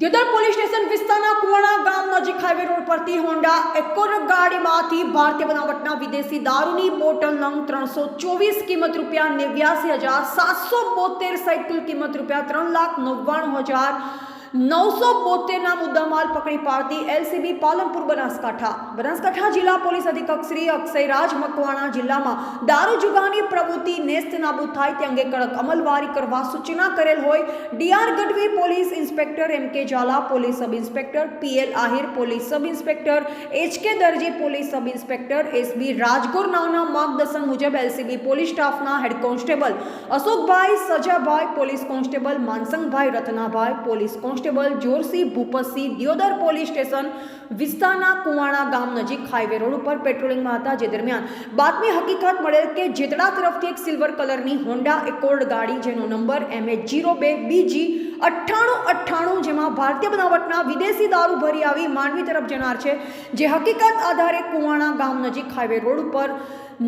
Deodar police station વિસ્તારના કુવાણા ગામ નજીક હાઈવે રોડ પરથી હોન્ડા એકોર્ડ ગાડીમાંથી ભારતીય બનાવટના વિદેશી દારૂની બોટલ નંગ 324 કિંમત ₹82,772 સહિત કુલ કિંમત ₹3,99,972 મુદ્દામાલ પકડી પાડતી એલસીબી પાલનપુર બનાસકાંઠા જિલ્લા પોલીસ અધિક્ષક શ્રી અક્ષયરાજ મકવાણા જિલ્લામાં દારૂ જુગારની પ્રવૃત્તિ નેસ્ત નાબૂદ થાય તે અંગે કડક અમલવારી કરવા સૂચના કરેલ હોય D R Gadhvi police inspector M K. Jhala police sub inspector P L. Ahir police sub inspector H K. Darji police sub inspector S B. Rajgor નાઓના માર્ગદર્શન મુજબ એલસીબી પોલીસ સ્ટાફના head constable Ashokbhai Sajabhai police constable Mansangbhai Ratnabhai police constable Jorsinh Bhupatsinh Deodar police station વિસ્તારના કુવાણા ગામ નજીક હાઈવે રોડ ઉપર પેટ્રોલિંગમાં હતા જે દરમિયાન બાતમી હકીકત મળેલ કે જેતડા તરફથી એક સિલ્વર કલરની હોન્ડા એકોર્ડ ગાડી જેનો નંબર MH02BG 9898 જેમાં ભારતીય બનાવટના વિદેશી દારૂ ભરી આવી માંડવી તરફ જનાર છે જે હકીકત આધારે કુવાણા ગામ નજીક હાઈવે રોડ ઉપર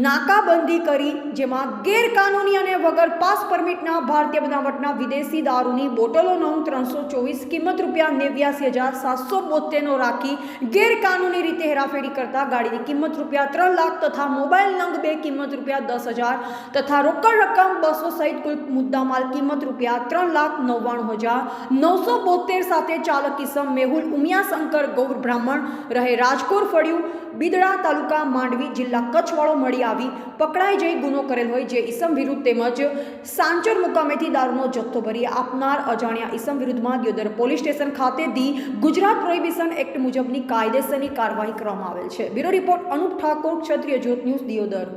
નાકાબંધી કરી જેમાં ગેરકાનૂની અને વગર પાસ પરમિટના ભારતીય બનાવટના વિદેશી દારૂની બોટલો નંગ 324 કિંમત ₹89,772 નો રાખી ગેરકાનૂની રીતે હેરાફેરી કરતા ગાડીની કિંમત ₹3 લાખ તથા મોબાઈલ નંગ 2 કિંમત ₹10,000 તથા રોકડ રકમ 200 સહિત કુલ મુદ્દામાલ કિંમત ₹3,99,972 સાથે ચાલક ઇસમ મેહુલ ઉમિયાશંકર ગૌર બ્રાહ્મણ રહે રાજકોર ફળિયું બિદડા તાલુકા માંડવી જિલ્લા કચ્છ વાળો મળી આવી પકડાઈ જઈ ગુનો કરેલ હોય જે ઇસમ વિરુદ્ધ તેમજ સાંચોર મુકામેથી દારૂનો જથ્થો ભરી આપનાર અજાણ્યા ઇસમ વિરુદ્ધમાં દિયોદર પોલીસ સ્ટેશન ખાતે ગુજરાત પ્રોહિબિશન એક્ટ મુજબની કાયદેસરની કાર્યવાહી કરવામાં આવેલ છે. બ્યુરો રિપોર્ટ અનુપ ઠાકોર, ક્ષત્રિય જ્યોત ન્યૂઝ, દિયોદર.